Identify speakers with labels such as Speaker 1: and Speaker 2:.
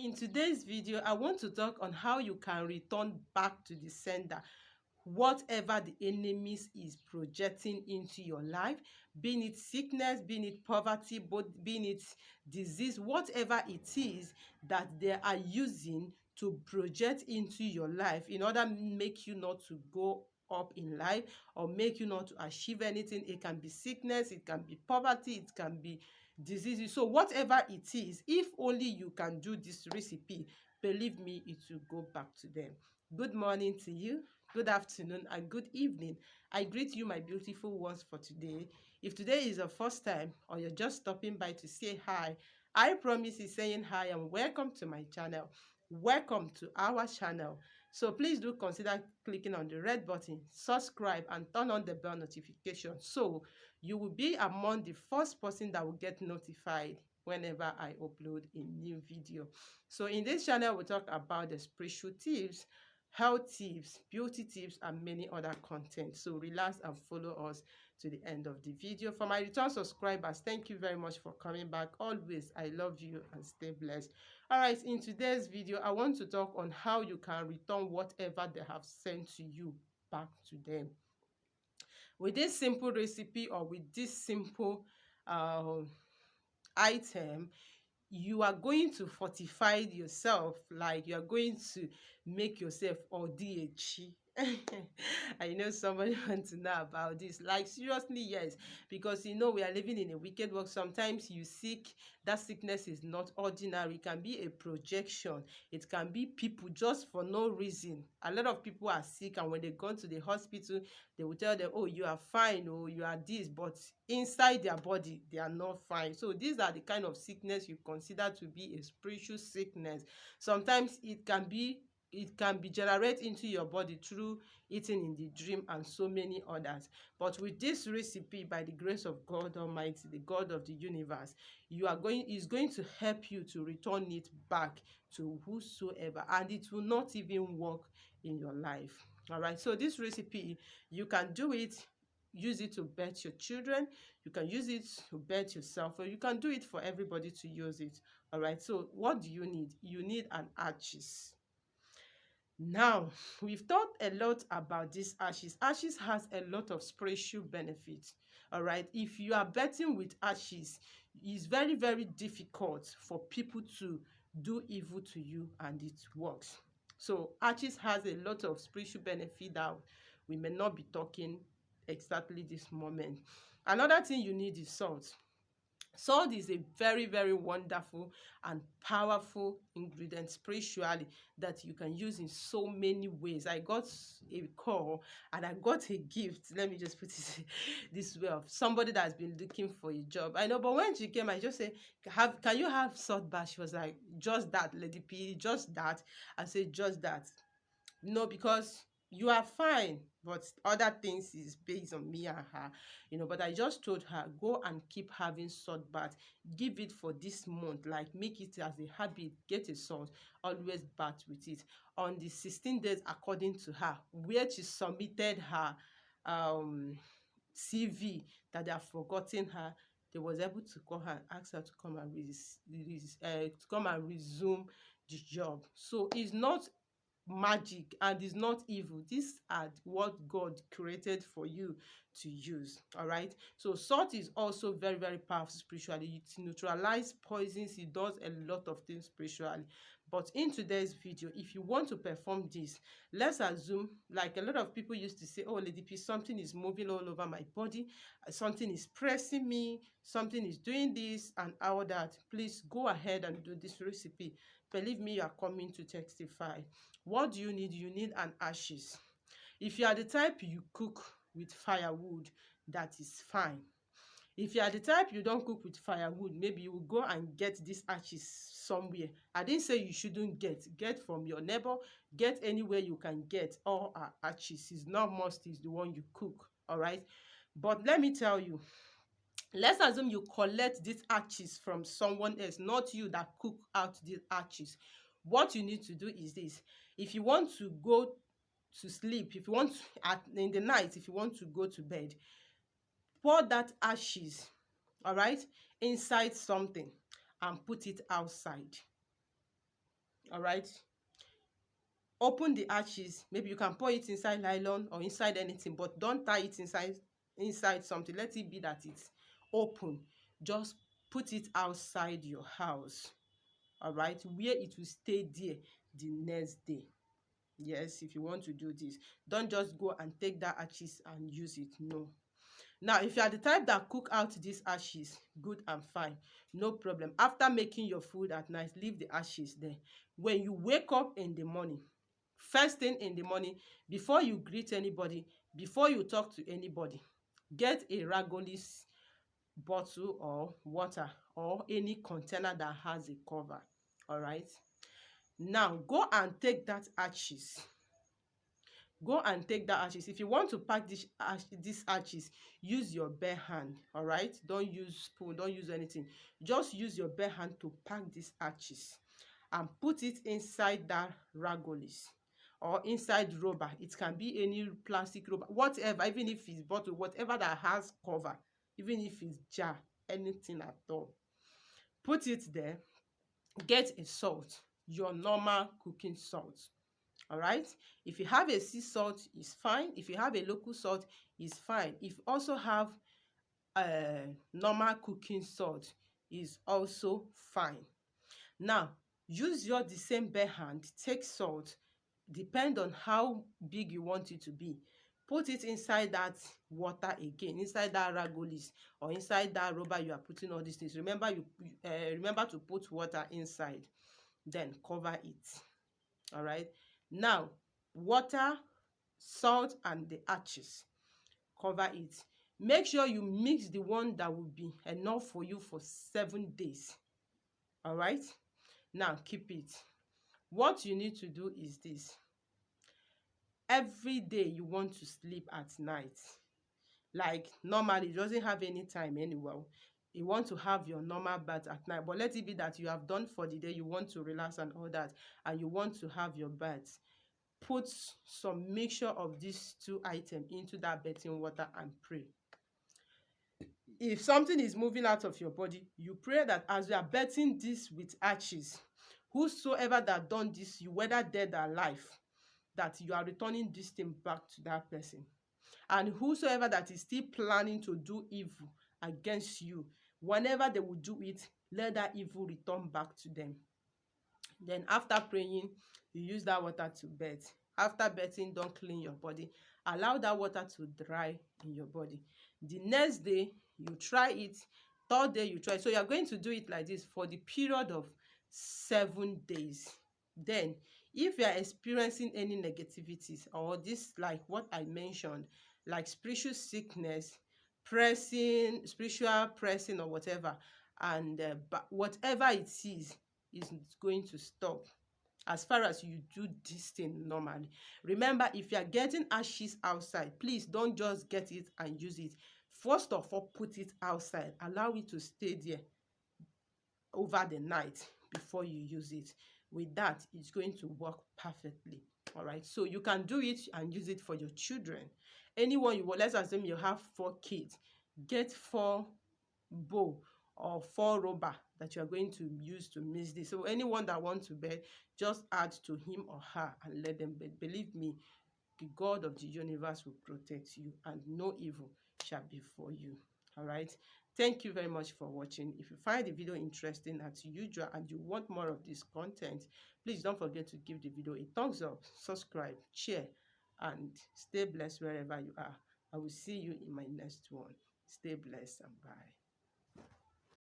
Speaker 1: In today's video, I want to talk on how you can return back to the sender whatever the enemies is projecting into your life, being it sickness, being it poverty, both being it disease, whatever it is that they are using to project into your life in order make you not to go up in life or make you not to achieve anything. It can be sickness, it can be poverty, it can be diseases. So whatever it is, if only you can do this recipe, believe me, it will go back to them. Good morning to you, good afternoon, and good evening. I greet you, my beautiful ones, for today. If today is your first time or you're just stopping by to say hi, I promise you saying hi and welcome to my channel. Welcome to our channel. So please do consider clicking on the red button, subscribe, and turn on the bell notification so you will be among the first person that will get notified whenever I upload a new video. So in this channel, we talk about the spiritual tips, health tips, beauty tips, and many other content. So relax and follow us to the end of the video. For my return subscribers, thank you very much for coming back. Always, I love you and stay blessed. All right, in today's video, I want to talk on how you can return whatever they have sent to you back to them. With this simple recipe or with this simple uh, item, you are going to fortify yourself, like you are going to make yourself ODH. I know somebody wants to know about this. Like, seriously, yes. Because we are living in a wicked world. Sometimes you sick, that sickness is not ordinary. It can be a projection. It can be people just for no reason. A lot of people are sick, and when they go to the hospital, they will tell them, oh, you are fine, oh, you are this, but inside their body, they are not fine. So these are the kind of sickness you consider to be a spiritual sickness. Sometimes it can be generated into your body through eating in the dream and so many others. But with this recipe, by the grace of God Almighty, the God of the universe, is going to help you to return it back to whosoever, and it will not even work in your life. All right, so this recipe, you can do it, use it to bet your children, you can use it to bet yourself, or you can do it for everybody to use it. All right, so what do you need? You need an ashes. Now, we've talked a lot about these ashes. Ashes has a lot of spiritual benefits. All right, if you are betting with ashes, it's very, very difficult for people to do evil to you, and it works. So ashes has a lot of spiritual benefit that we may not be talking exactly this moment. Another thing you need is salt. Salt is a very, very wonderful and powerful ingredient spiritually that you can use in so many ways. I got a call and I got a gift. Let me just put it this way, of somebody that's been looking for a job. I know, but when she came, I just said, can you have salt bath? She was like, just that, Lady P, just that. I said, just that. No, because you are fine, but other things is based on me and her, but I just told her, go and keep having salt bath, give it for this month, like make it as a habit, get a salt, always bath with it. On the 16 days, according to her, where she submitted her um CV, that they have forgotten her, they was able to call her and ask her to come and resume the job. So it's not magic and is not evil. These are what God created for you to use. All right, so salt is also very, very powerful spiritually. It neutralizes poisons, it does a lot of things spiritually. But in today's video, if you want to perform this, let's assume, like a lot of people used to say, oh, Lady P, something is moving all over my body, something is pressing me, something is doing this and all that. Please go ahead and do this recipe. Believe me, you are coming to testify. What do you need? You need an ashes. If you are the type you cook with firewood, that is fine. If you are the type you don't cook with firewood, maybe you will go and get these ashes somewhere. I didn't say you shouldn't get from your neighbor, get anywhere you can get. All our ashes is not must is the one you cook. All right, but let me tell you, let's assume you collect these ashes from someone else, not you that cook out these ashes. What you need to do is this: if you want to go to sleep, if you want to, in the night, if you want to go to bed, pour that ashes, all right, inside something and put it outside. All right. Open the ashes. Maybe you can pour it inside nylon or inside anything, but don't tie it inside something. Let it be that it's open. Just put it outside your house. All right, where it will stay there the next day. Yes, if you want to do this, don't just go and take that ashes and use it. No. Now, if you are the type that cook out these ashes, good and fine, no problem. After making your food at night, leave the ashes there. When you wake up in the morning, first thing in the morning, before you greet anybody, before you talk to anybody, get a Ragolis bottle or water or any container that has a cover. All right. Now, go and take that ashes. Go and take that ashes. If you want to pack this ashes, use your bare hand. All right. Don't use spoon. Don't use anything. Just use your bare hand to pack these ashes and put it inside that Ragolis or inside rubber. It can be any plastic rubber, whatever, even if it's bottle, whatever that has cover, even if it's jar, anything at all. Put it there. Get a salt, your normal cooking salt. All right. If you have a sea salt, it's fine. If you have a local salt, it's fine. If you also have normal cooking salt, is also fine. Now, use the same bare hand, take salt, depend on how big you want it to be. Put it inside that water again, inside that Ragolis or inside that rubber you are putting all these things. Remember, remember to put water inside, then cover it. All right. Now, water, salt, and the ashes. Cover it. Make sure you mix the one that will be enough for you for 7 days. All right. Now, keep it. What you need to do is this. Every day you want to sleep at night. Like normally, it doesn't have any time anywhere. You want to have your normal bath at night, but let it be that you have done for the day, you want to relax and all that, and you want to have your bath. Put some mixture of these two items into that bathing water and pray. If something is moving out of your body, you pray that as you are bathing this with ashes, whosoever that done this, you whether dead or alive, that you are returning this thing back to that person. And whosoever that is still planning to do evil against you, whenever they will do it, let that evil return back to them. Then after praying, you use that water to bathe. After bathing, don't clean your body. Allow that water to dry in your body. The next day, you try it. Third day, you try. So you are going to do it like this for the period of 7 days. Then, if you are experiencing any negativities or this, like what I mentioned, like spiritual sickness, spiritual pressing or whatever, and whatever it is going to stop as far as you do this thing normally. Remember, if you are getting ashes outside, please don't just get it and use it. First of all, put it outside. Allow it to stay there over the night before you use it. With that, it's going to work perfectly. All right, so you can do it and use it for your children. Anyone you want, let's assume you have 4 kids, get 4 bowl or 4 rubber that you are going to use to mix this. So anyone that wants to bed, just add to him or her and let them bed. Believe me, the God of the universe will protect you and no evil shall befall you. All right. Thank you very much for watching. If you find the video interesting as usual and you want more of this content, please don't forget to give the video a thumbs up, subscribe, share, and stay blessed wherever you are. I will see you in my next one. Stay blessed and bye.